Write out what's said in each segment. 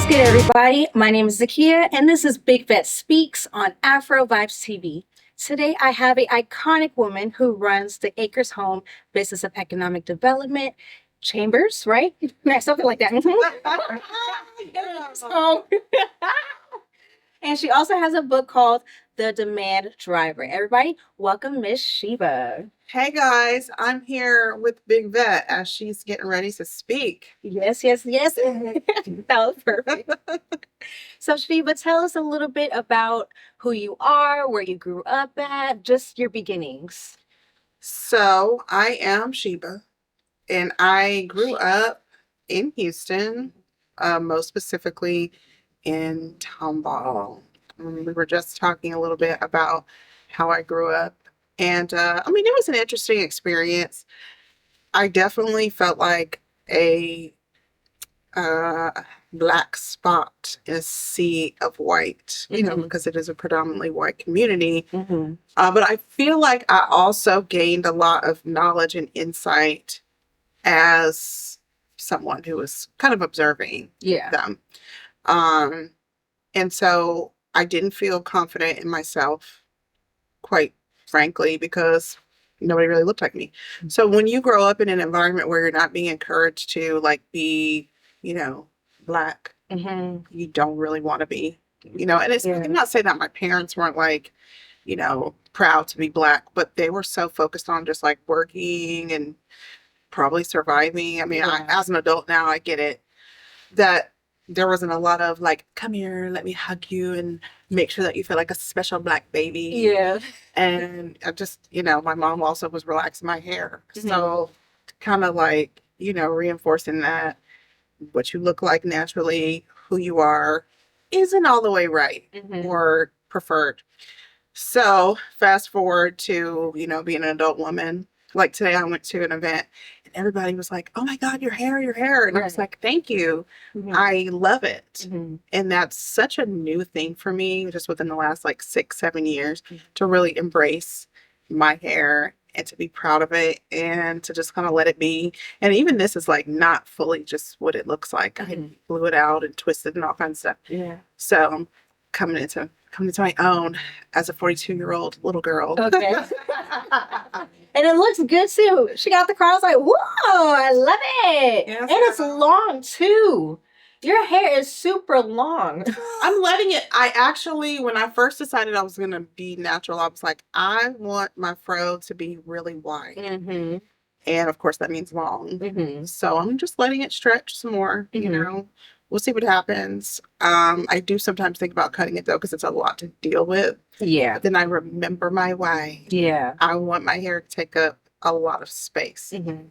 good, everybody? My name is Zekia, and this is Big Vette Speaks on Afrovibes TV. Today, I have an iconic woman who runs the Acres Home Business of Economic Development Chambers, right? Yeah, something like that. So, and she also has a book called The Demand Driver. Everybody, welcome Miss Sheba. Hey guys, I'm here with Big Vette as she's getting ready to speak. Yes. That was perfect. So, Sheba, tell us a little bit about who you are, where you grew up at, just your beginnings. So, I am Sheba and I grew up in Houston, most specifically in Tomball. We were just talking a little bit about how I grew up. And it was an interesting experience. I definitely felt like a uh, black spot in a sea of white, because it is a predominantly white community. Mm-hmm. But I feel like I also gained a lot of knowledge and insight as someone who was kind of observing them. Um, and so I didn't feel confident in myself, quite frankly, because nobody really looked like me. So when you grow up in an environment where you're not being encouraged to be, black, you don't really want to be, and it's I'm not saying that my parents weren't proud to be black, but they were so focused on just working and probably surviving. As an adult now, I get it, that there wasn't a lot of come here, let me hug you and make sure that you feel like a special black baby. Yeah. And I just, my mom also was relaxing my hair. So kind of reinforcing that what you look like naturally, who you are, isn't all the way right or preferred. So fast forward to, being an adult woman. Like today I went to an event and everybody was like, "Oh my God, your hair, your hair." And I was like, "Thank you. I love it." And that's such a new thing for me just within the last 6-7 years to really embrace my hair and to be proud of it and to just kind of let it be. And even this is not fully just what it looks like. I blew it out and twisted and all kinds of stuff. Yeah. So I'm coming into my own as a 42-year-old little girl. Okay. And it looks good too. She got the car. I was like, whoa, I love it. Yes, and it's long too. Your hair is super long. I'm letting it. I actually, when I first decided I was going to be natural, I was like, I want my fro to be really wide. And of course, that means long. So I'm just letting it stretch some more, We'll see what happens. I do sometimes think about cutting it though, because it's a lot to deal with. Yeah. But then I remember my why. Yeah. I want my hair to take up a lot of space. And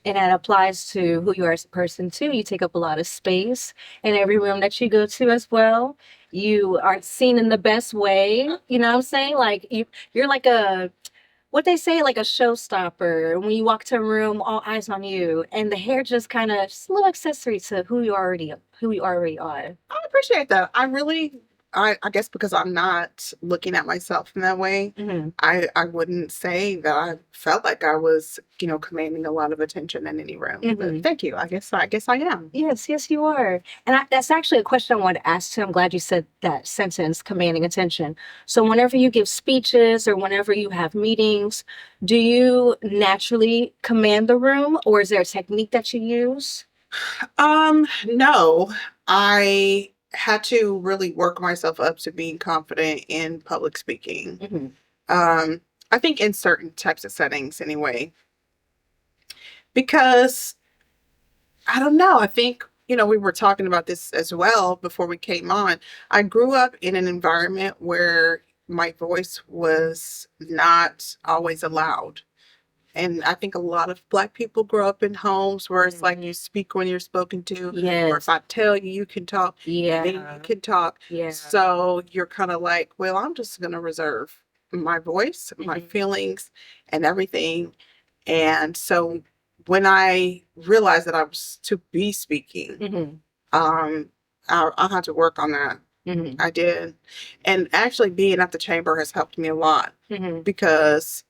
that applies to who you are as a person too. You take up a lot of space in every room that you go to as well. You are seen in the best way. You know what I'm saying? You're like what they say, like a showstopper. When you walk to a room, all eyes on you, and the hair just kind of just a little accessory to who you already are. I appreciate that. I guess because I'm not looking at myself in that way, I wouldn't say that I felt like I was, commanding a lot of attention in any room. But thank you. I guess I am. Yes, you are. And that's actually a question I wanted to ask too. I'm glad you said that sentence, commanding attention. So whenever you give speeches or whenever you have meetings, do you naturally command the room, or is there a technique that you use? No, I had to really work myself up to being confident in public speaking. I think in certain types of settings anyway, because I don't know, I think, we were talking about this as well before we came on. I grew up in an environment where my voice was not always allowed. And I think a lot of Black people grow up in homes where it's you speak when you're spoken to. Yes. Or if I tell you, you can talk. Yeah. Then you can talk. Yeah. So you're kind of well, I'm just going to reserve my voice, my feelings, and everything. And so when I realized that I was to be speaking, I had to work on that. I did. And actually being at the chamber has helped me a lot because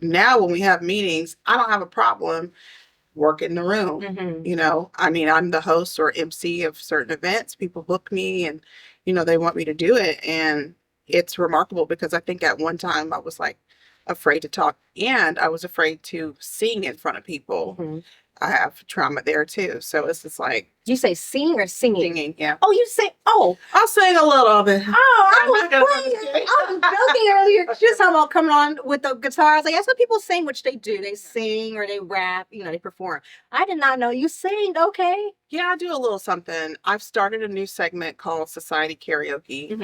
now when we have meetings, I don't have a problem work in the room. You know, I mean, I'm the host or MC of certain events. People book me and, you know, they want me to do it. And it's remarkable because I think at one time I was like afraid to talk and I was afraid to sing in front of people. I have trauma there too. So it's just like. You say sing or singing? Singing, yeah. Oh, you say, oh. I'll sing a little bit. Oh, I was joking earlier. She was talking about coming on with the guitar. I was like, that's what people sing, which they do. They sing or they rap, you know, they perform. I did not know you sing. Okay. Yeah, I do a little something. I've started a new segment called Society Karaoke.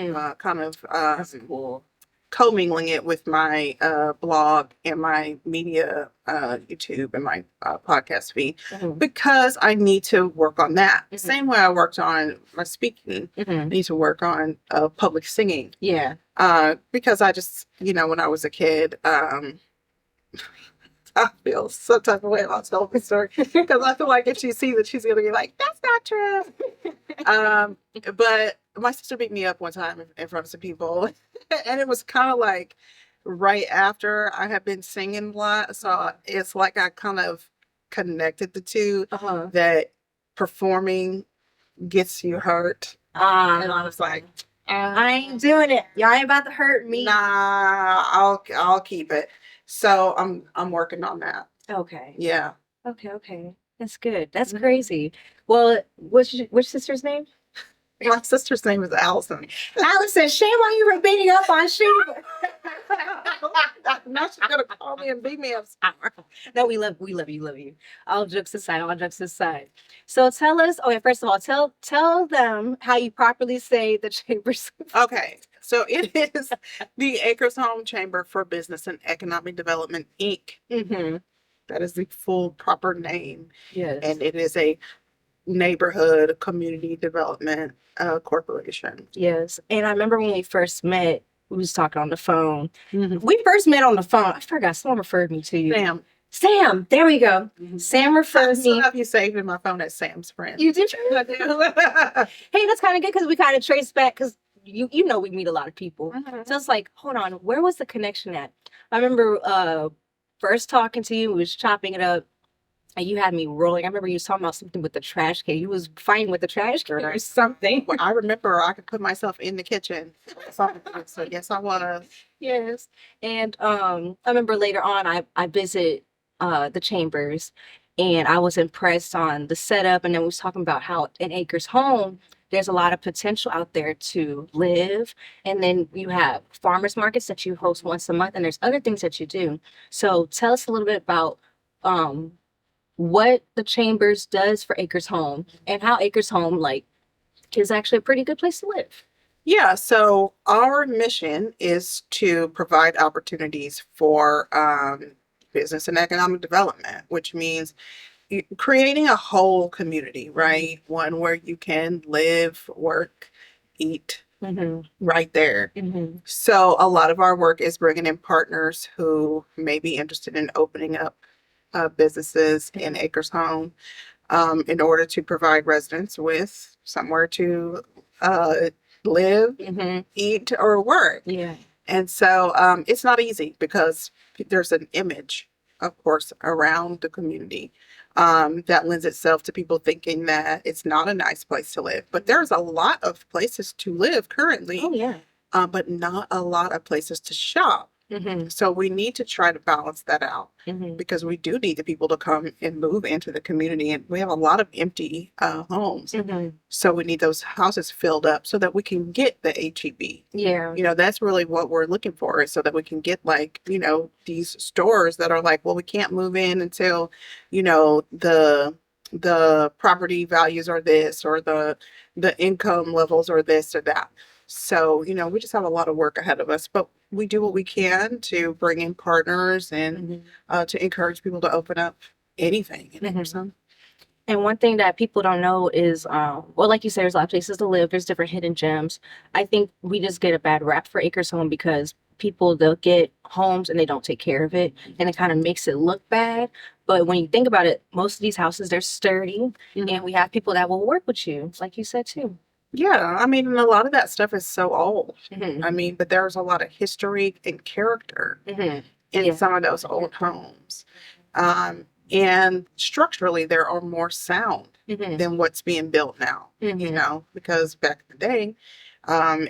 That's cool. Commingling it with my blog and my media YouTube and my podcast feed because I need to work on that. Same way I worked on my speaking, I need to work on public singing. Yeah. Because I just, you know, when I was a kid, I feel some type of way about telling the story because I feel like if she sees it, she's going to be like, that's not true. But my sister beat me up one time in front of some people and it was kind of like right after I had been singing a lot. So it's like I kind of connected the two that performing gets you hurt. And I was like, I ain't doing it. Y'all ain't about to hurt me. Nah, I'll keep it. So I'm working on that. Okay. Yeah. Okay. That's good. That's crazy. Well, which sister's name? My sister's name is Allison. Allison, shame on you for beating up on Sheba. Now she's gonna call me and beat me up. No, we love you. All jokes aside. So tell us. Okay, first of all, tell them how you properly say the chambers. Okay, so it is the Acres Home Chamber for Business and Economic Development, Inc. That is the full proper name. Yes, and it is a neighborhood community development corporation. Yes, and I remember when we first met. We was talking on the phone. We first met on the phone. I forgot. Someone referred me to you. Sam. There we go. Sam referred me. I have you saved in my phone as Sam's friend. You did? I do. Hey, that's kind of good because we kind of trace back because you know we meet a lot of people. So it's like, hold on, where was the connection at? I remember first talking to you. We was chopping it up. And you had me rolling. I remember you was talking about something with the trash can. You was fighting with the trash can or something. Well, I remember I could put myself in the kitchen. So yes, I was. Yes. And I remember later on I visit the chambers and I was impressed on the setup. And then we was talking about how in Acres Home, there's a lot of potential out there to live. And then you have farmers markets that you host once a month and there's other things that you do. So tell us a little bit about what the chambers does for Acres Home and how Acres Home is actually a pretty good place to live. Yeah, so our mission is to provide opportunities for business and economic development, which means creating a whole community, right? One where you can live, work, eat right there. So a lot of our work is bringing in partners who may be interested in opening up businesses in Acres Home in order to provide residents with somewhere to live, eat, or work. Yeah. And so it's not easy because there's an image, of course, around the community that lends itself to people thinking that it's not a nice place to live. But there's a lot of places to live currently. Oh, yeah. But not a lot of places to shop. So we need to try to balance that out because we do need the people to come and move into the community. And we have a lot of empty homes. So we need those houses filled up so that we can get the HEB. Yeah. You know, that's really what we're looking for is so that we can get these stores that are like, well, we can't move in until, the property values are this or the income levels are this or that. So, we just have a lot of work ahead of us, but we do what we can to bring in partners and to encourage people to open up anything in Acres Home. And one thing that people don't know is, like you said, there's a lot of places to live. There's different hidden gems. I think we just get a bad rap for Acres Home because they'll get homes and they don't take care of it. And it kind of makes it look bad. But when you think about it, most of these houses, they're sturdy. And we have people that will work with you, like you said, too. Yeah, I mean, a lot of that stuff is so old. I mean, but there's a lot of history and character in some of those old homes. And structurally, they are more sound than what's being built now, you know, because back in the day,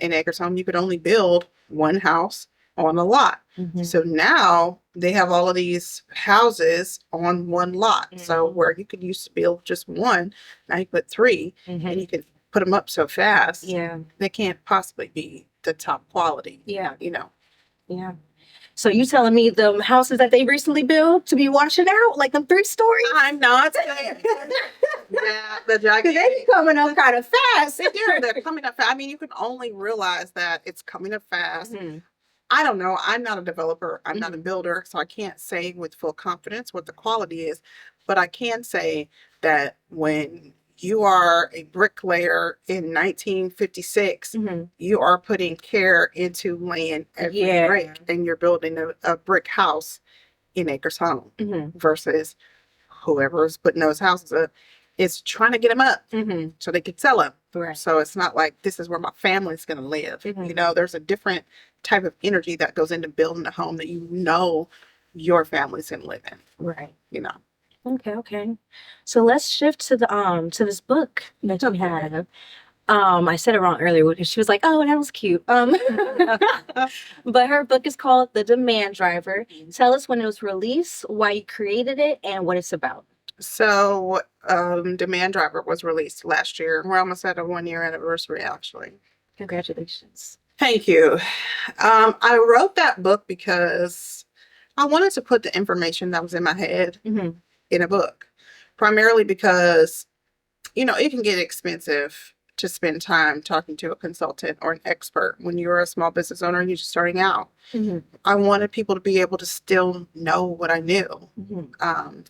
in acres home, you could only build one house on a lot. So now they have all of these houses on one lot. So where you could used to build just one, now you put three, and you can put them up so fast. Yeah. They can't possibly be the top quality. Yeah. You know. Yeah. So you telling me the houses that they recently built to be washing out, like them 3 stories? I'm not saying. Yeah, the gigantic. They coming up kind of fast. They do. They're coming up fast. I mean, you can only realize that it's coming up fast. I don't know. I'm not a developer. I'm not a builder, so I can't say with full confidence what the quality is. But I can say that when you are a bricklayer in 1956, you are putting care into laying every brick, and you're building a brick house in acres home versus whoever's putting those houses up is trying to get them up so they can sell them. Right. So it's not like this is where my family's going to live. You know, there's a different type of energy that goes into building a home that you know your family's going to live in. Right. You know. Okay. So let's shift to the to this book that you have. I said it wrong earlier because she was like, "Oh, that was cute." But her book is called The Demand Driver. Tell us when it was released, why you created it, and what it's about. So, Demand Driver was released last year. We're almost at a 1-year anniversary, actually. Congratulations. Thank you. I wrote that book because I wanted to put the information that was in my head in a book, primarily because, you know, it can get expensive to spend time talking to a consultant or an expert when you're a small business owner and you're just starting out. I wanted people to be able to still know what I knew.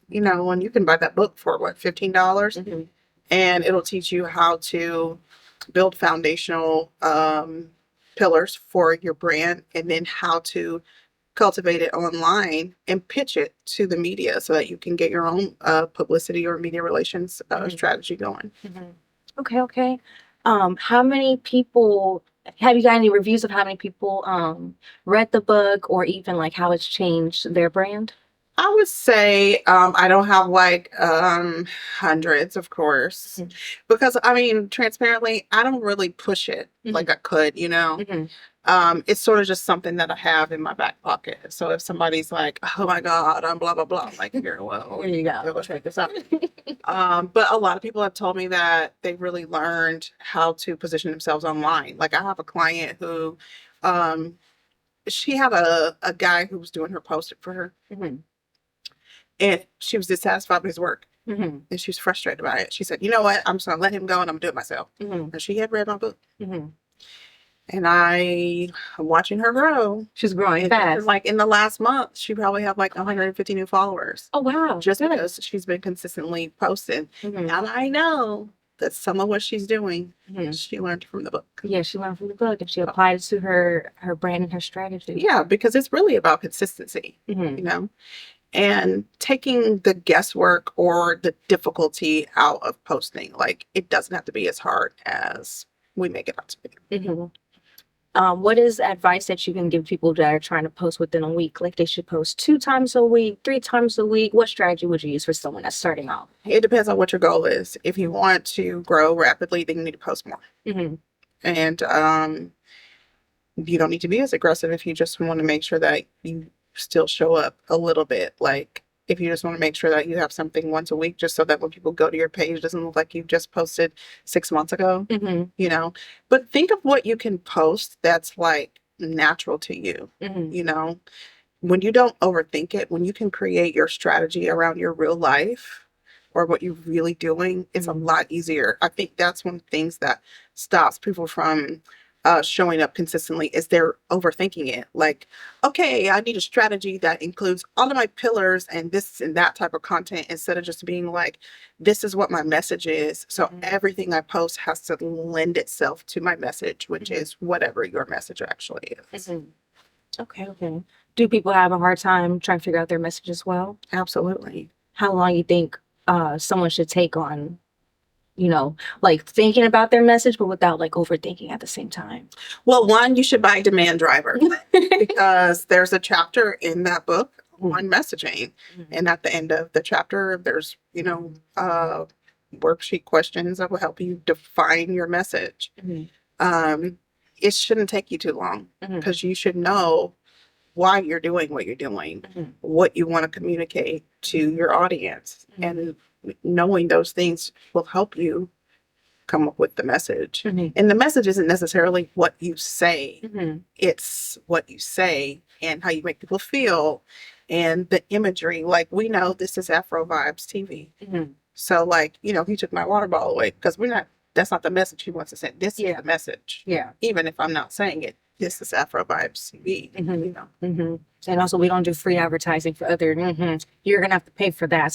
You know, and you can buy that book for what, $15? And it'll teach you how to build foundational pillars for your brand, and then how to cultivate it online and pitch it to the media so that you can get your own publicity or media relations strategy going. Okay. How many people, have you got any reviews of how many people read the book, or even like how it's changed their brand? I would say I don't have like hundreds, of course, because I mean, transparently, I don't really push it like I could, you know. It's sort of just something that I have in my back pocket. So if somebody's like, "Oh my God, I'm blah blah blah," I'm like, "Here, well, there you go. Check this out." But a lot of people have told me that they really learned how to position themselves online. Like I have a client who, she had a guy who was doing her posting for her. And she was dissatisfied with his work. And she was frustrated by it. She said, "You know what? I'm just going to let him go and I'm going to do it myself." And she had read my book. And I'm watching her grow. She's growing fast. Like in the last month, she probably had like 150 new followers. Oh, wow. Just because she's been consistently posting. And I know that some of what she's doing, she learned from the book. Yeah, she learned from the book, and she applied it to her brand and her strategy. Yeah, because it's really about consistency, you know? And taking the guesswork or the difficulty out of posting. Like, it doesn't have to be as hard as we make it out to be. What is advice that you can give people that are trying to post within a week? Like they should post 2 times a week, 3 times a week. What strategy would you use for someone that's starting out? It depends on what your goal is. If you want to grow rapidly, then you need to post more. And you don't need to be as aggressive if you just want to make sure that you still show up a little bit. Like if you just want to make sure that you have something once a week, just so that when people go to your page, it doesn't look like you just posted 6 months ago, you know. But think of what you can post that's like natural to you, you know. When you don't overthink it, when you can create your strategy around your real life or what you're really doing, it's a lot easier. I think that's one of the things that stops people from showing up consistently is they're overthinking it. Like, okay, I need a strategy that includes all of my pillars and this and that type of content, instead of just being like, this is what my message is. So everything I post has to lend itself to my message, which is whatever your message actually is. Okay. Do people have a hard time trying to figure out their message as well? Absolutely. How long you think someone should take on, you know, like thinking about their message, but without like overthinking at the same time? Well, one, you should buy Demand Driver because there's a chapter in that book on messaging. And at the end of the chapter, there's, worksheet questions that will help you define your message. It shouldn't take you too long because you should know why you're doing what you're doing, what you want to communicate to your audience. And knowing those things will help you come up with the message. And the message isn't necessarily what you say. It's what you say and how you make people feel and the imagery. Like, we know this is Afrovibes TV. So, like, he took my water bottle away because that's not the message he wants to send. This is the message. Yeah. Even if I'm not saying it, this is Afrovibes TV, And also, we don't do free advertising for other, you're going to have to pay for that.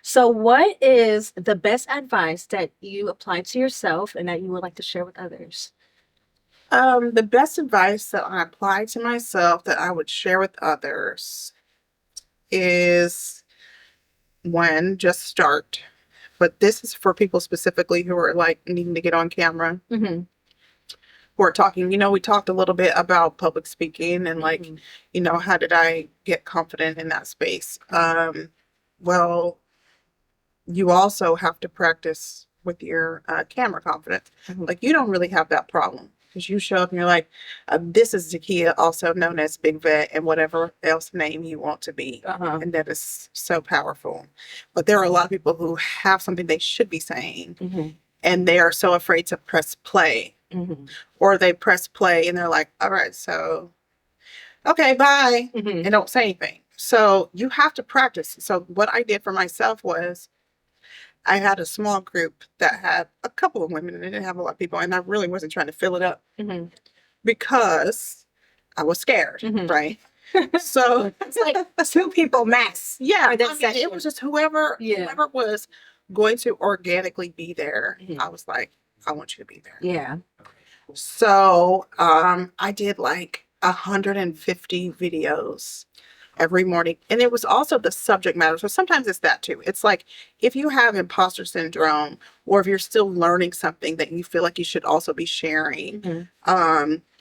So what is the best advice that you applied to yourself and that you would like to share with others? The best advice that I apply to myself that I would share with others is, one, just start. But this is for people specifically who are like needing to get on camera. Who are talking, we talked a little bit about public speaking and like, how did I get confident in that space? Well, you also have to practice with your camera confidence. Like, you don't really have that problem because you show up and you're like, this is Zekia, also known as Big Vette, and whatever else name you want to be. And that is so powerful. But there are a lot of people who have something they should be saying and they are so afraid to press play. Or they press play and they're like, all right, so, okay, bye, and don't say anything. So you have to practice. So what I did for myself was, I had a small group that had a couple of women and it didn't have a lot of people. And I really wasn't trying to fill it up because I was scared, right? So it's like 2 people max. Yeah. It was just whoever was going to organically be there. I was like, I want you to be there. Yeah. So I did like 150 videos every morning. And it was also the subject matter. So sometimes it's that too. It's like, if you have imposter syndrome or if you're still learning something that you feel like you should also be sharing,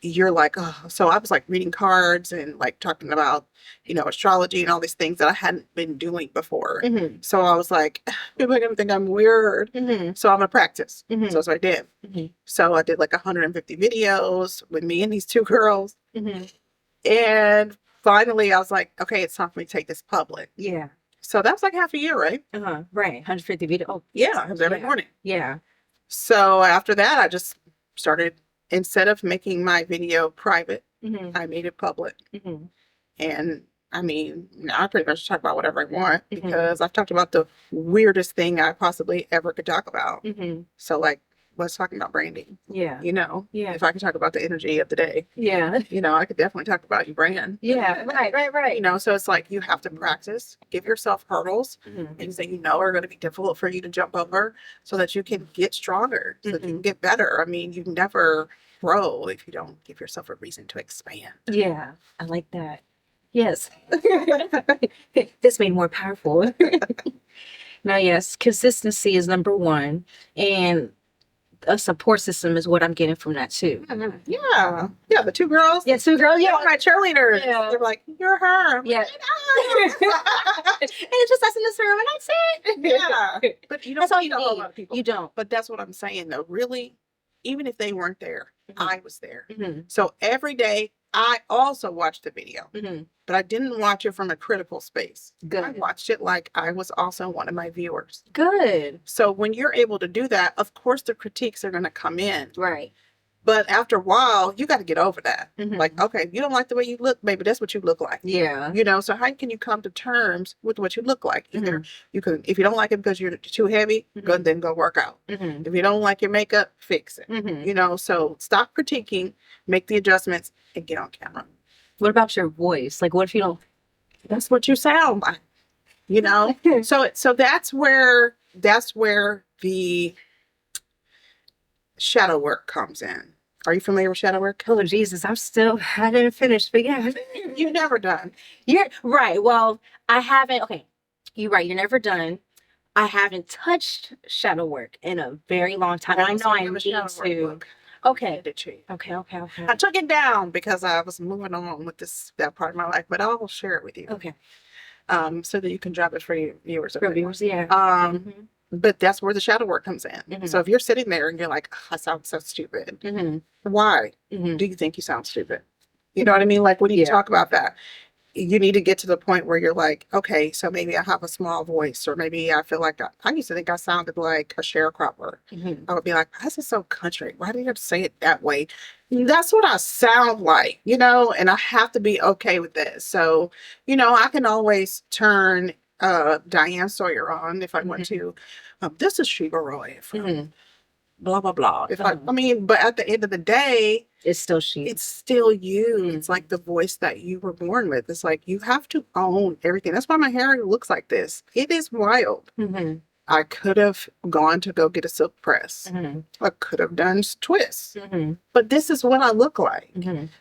you're like, oh, so I was like reading cards and like talking about, astrology and all these things that I hadn't been doing before. So I was like, people are going to think I'm weird. So I'm going to practice. So that's what I did. So I did like 150 videos with me and these 2 girls. And finally, I was like, okay, it's time for me to take this public. Yeah. So that was like half a year, right? Right. 150 video. Oh, yeah. It was every morning. Yeah. So after that, I just started, instead of making my video private, I made it public. And I mean, now I pretty much talk about whatever I want because I've talked about the weirdest thing I possibly ever could talk about. So like, let's talk about branding. Yeah. If I could talk about the energy of the day. Yeah. I could definitely talk about your brand. Yeah. Right. So it's like, you have to practice, give yourself hurdles, things that are going to be difficult for you to jump over so that you can get stronger, so that you can get better. I mean, you never grow if you don't give yourself a reason to expand. Yeah. I like that. Yes. This made more powerful. Now, yes, consistency is number 1. And a support system is what I'm getting from that too. Yeah. Yeah, the 2 girls. Yeah, 2 girls. Yeah, my cheerleaders. Yeah. They're like, you're her. Yeah. And it's just us in this room and that's it. Yeah. But you don't need a whole lot of people. You don't. But that's what I'm saying though. Really, even if they weren't there, I was there. So every day I also watched the video, but I didn't watch it from a critical space. Good. I watched it like I was also one of my viewers. Good. So when you're able to do that, of course the critiques are going to come in. Right. But after a while, you got to get over that. Like, okay, you don't like the way you look, maybe that's what you look like. Yeah. You know, so how can you come to terms with what you look like? Either you can, if you don't like it because you're too heavy, then go work out. If you don't like your makeup, fix it. You know, so stop critiquing, make the adjustments, and get on camera. What about your voice? Like, what if you don't? That's what you sound like. You know, so that's where the shadow work comes in. Are you familiar with shadow work? Oh, Jesus, I didn't finish, but yeah. You're never done. You're right. Well, I haven't, okay, you're right. You're never done. I haven't touched shadow work in a very long time. I know I need to. Okay. Okay. I took it down because I was moving on with that part of my life, but I will share it with you. Okay. So that you can drop it for your viewers. For viewers, yeah. But that's where the shadow work comes in. So if you're sitting there and you're like, oh, I sound so stupid. Why do you think you sound stupid? You know what I mean? Like, when you talk about that, you need to get to the point where you're like, okay, so maybe I have a small voice, or maybe I feel like I used to think I sounded like a sharecropper. I would be like, why is it so country? Why do you have to say it that way? That's what I sound like, you know, and I have to be okay with this. So, you know, I can always turn Diane Sawyer on if I want to. This is Sheba Roy from blah, blah, blah. I mean, but at the end of the day, it's still she. It's still you. It's like the voice that you were born with. It's like you have to own everything. That's why my hair looks like this. It is wild. I could have gone to go get a silk press. I could have done twists. But this is what I look like.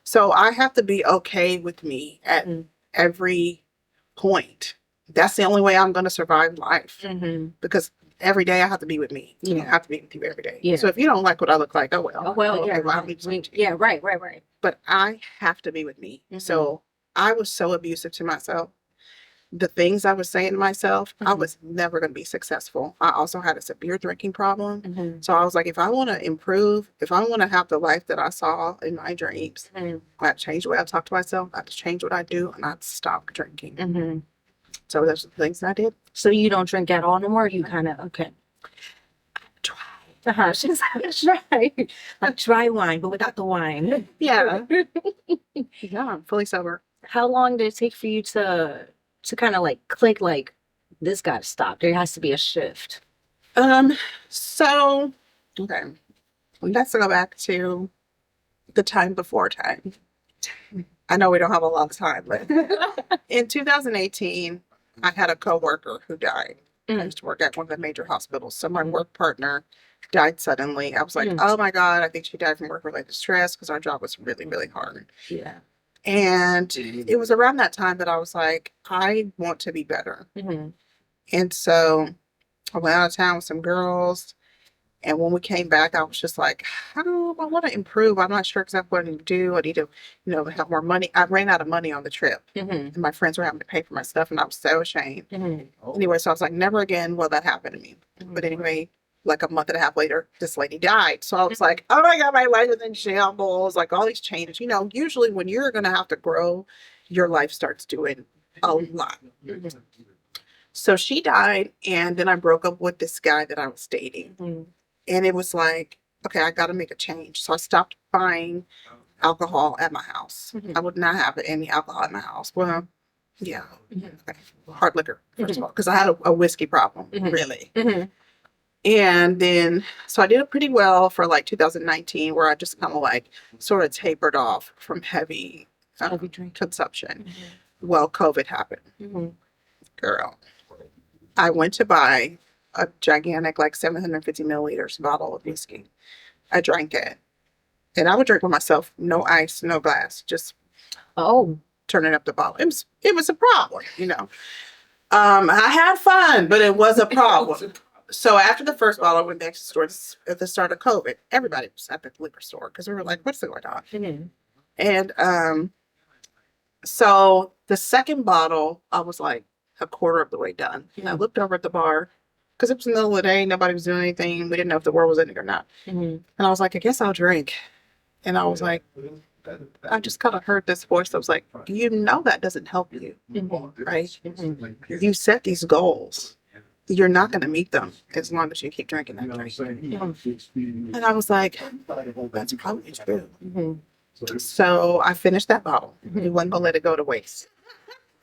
So I have to be okay with me at every point. That's the only way I'm going to survive life. Because every day I have to be with me. I have to be with you every day. So if you don't like what I look like, yeah, right. But I have to be with me. So I was so abusive to myself. The things I was saying to myself, I was never going to be successful. I also had a severe drinking problem. So I was like, if I want to improve, if I want to have the life that I saw in my dreams, I have to change the way I talk to myself. I have to change what I do, and I have to stop drinking. So those are the things I did. So you don't drink at all anymore? You kind of, okay. Try. She's try. Like dry wine, but without the wine. Yeah. Yeah, I'm fully sober. How long did it take for you to kind of like click, like, this got to stop? There has to be a shift. So, okay. Let's go back to the time before time. I know we don't have a lot of time, but in 2018, I had a coworker who died. I used to work at one of the major hospitals. So my work partner died suddenly. I was like, oh my God, I think she died from work-related stress because our job was really, really hard. Yeah. And it was around that time that I was like, I want to be better. And so I went out of town with some girls. And when we came back, I was just like, I want to improve. I'm not sure exactly what I need to do. I need to, have more money. I ran out of money on the trip. And my friends were having to pay for my stuff, and I was so ashamed. Anyway, so I was like, never again will that happen to me. But anyway, like a month and a half later, this lady died. So I was like, oh my God, my life is in shambles. Like all these changes. Usually when you're going to have to grow, your life starts doing a lot. So she died, and then I broke up with this guy that I was dating. And it was like, okay, I got to make a change. So I stopped buying alcohol at my house. I would not have any alcohol at my house. Well, yeah, okay. Hard liquor, first of all, because I had a whiskey problem, really. And then, so I did it pretty well for like 2019, where I just kind of like sort of tapered off from heavy drink consumption. Well, COVID happened. Girl, I went to buy a gigantic, like 750 milliliters bottle of whiskey. I drank it. And I would drink by myself, no ice, no glass, just turning up the bottle. It was a problem, I had fun, but it was a problem. So after the first bottle, I went back to the store at the start of COVID. Everybody was at the liquor store because we were like, what's going on? And so the second bottle, I was like a quarter of the way done. I looked over at the bar, because it was the middle of the day, nobody was doing anything. We didn't know if the world was ending or not. And I was like, I guess I'll drink. And I was like, I just kind of heard this voice that was like, that doesn't help you, right? You set these goals. you're not going to meet them as long as you keep drinking that drink. And I was like, that's probably true. So I finished that bottle. We wasn't going to let it go to waste.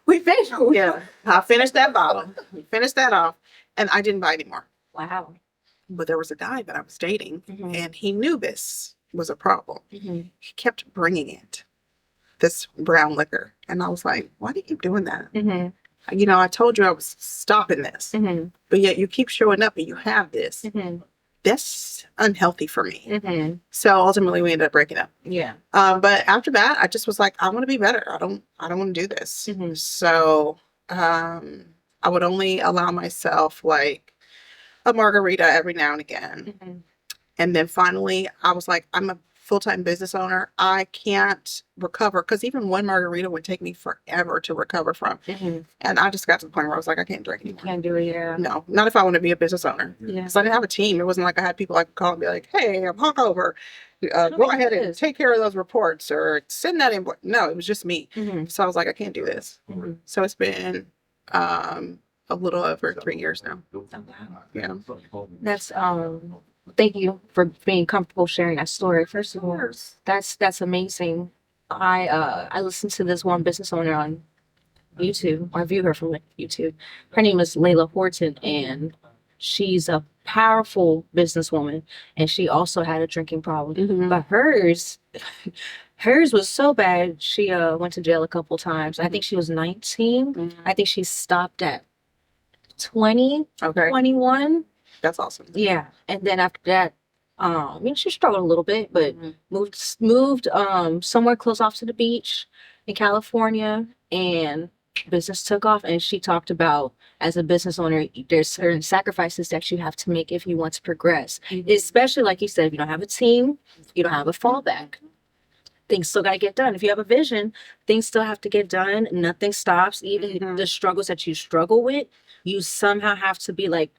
We finished. Yeah, I finished that bottle. We finished that off, and I didn't buy anymore. Wow. But there was a guy that I was dating, and he knew this was a problem. He kept bringing it, this brown liquor. And I was like, why do you keep doing that? You know, I told you I was stopping this, but yet you keep showing up and you have this. That's unhealthy for me. So ultimately we ended up breaking up. Yeah. But after that, I just was like, I want to be better. I don't want to do this. So I would only allow myself like a margarita every now and again. And then finally I was like, I'm a full-time business owner. I can't recover, because even one margarita would take me forever to recover from. And I just got to the point where I was like, I can't drink anymore. Can't do it, yeah. No, not if I want to be a business owner. Because I didn't have a team. It wasn't like I had people I could call and be like, hey, I'm hungover. Go ahead and take care of those reports or send that invoice. No, it was just me. So I was like, I can't do this. So it's been a little over 3 years now. Oh, wow. Yeah. That's thank you for being comfortable sharing that story. First of all, that's amazing. I listened to this one business owner on YouTube. I view her from YouTube. Her name is Layla Horton, and she's a powerful businesswoman, and she also had a drinking problem. But hers was so bad. She went to jail a couple times. I think she was 19. I think she stopped at 20, 21. That's awesome. Yeah. And then after that, she struggled a little bit, but moved somewhere close off to the beach in California, and business took off. And she talked about, as a business owner, there's certain sacrifices that you have to make if you want to progress. Especially, like you said, if you don't have a team, you don't have a fallback. Things still got to get done. If you have a vision, things still have to get done. Nothing stops. Even the struggles that you struggle with, you somehow have to be like,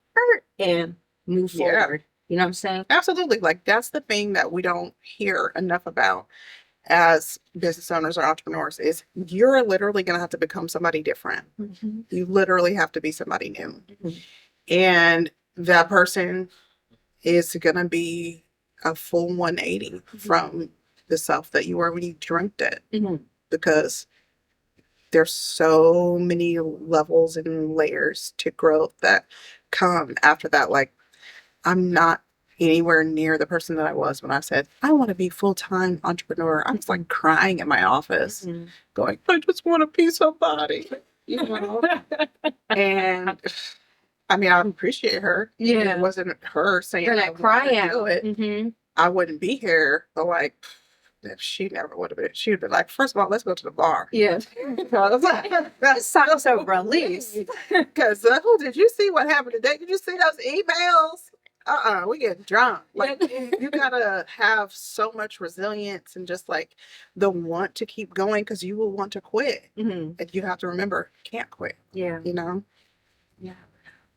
and move forward. You know what I'm saying? Absolutely. Like, that's the thing that we don't hear enough about as business owners or entrepreneurs, is you're literally going to have to become somebody different. You literally have to be somebody new. And that person is going to be a full 180 from the self that you were when you drank it. Because there's so many levels and layers to growth that come after that. Like, I'm not anywhere near the person that I was when I said, I want to be full-time entrepreneur. I was like crying in my office, going, I just want to be somebody, you know? And I mean, I appreciate her. Yeah. It wasn't her saying that cry out. Do it. I wouldn't be here. But like, if she never would have been, she would be like, first of all, let's go to the bar. Yeah. I was like, that's so release. Because did you see what happened today? Did you see those emails? We get drunk. Like, you gotta have so much resilience and just like the want to keep going, because you will want to quit. And you have to remember, can't quit. Yeah. You know? Yeah.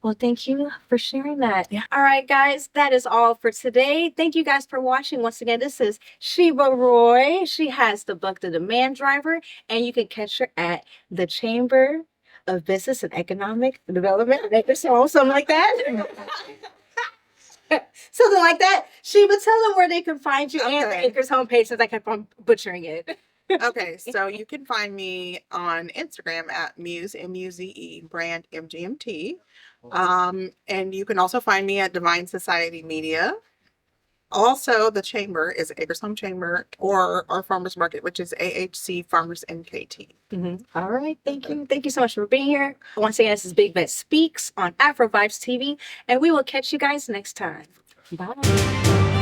Well, thank you for sharing that. Yeah. All right, guys, that is all for today. Thank you guys for watching. Once again, this is Sheba Roy. She has the Buck the Demand Driver, and you can catch her at the Chamber of Business and Economic Development. Something like that. Something like that. Sheba, tell them where they can find you and the Acres homepage, since I kept on butchering it. Okay, so you can find me on Instagram at Muse, M-U-Z-E, brand MGMT. And you can also find me at Divine Society Media. Also, the chamber is Acres Home Chamber, or our farmers market, which is AHC Farmers NKT. All right, thank you. Thank you so much for being here. Once again, this is Big Vette Speaks on Afrovibes TV, and we will catch you guys next time. Bye.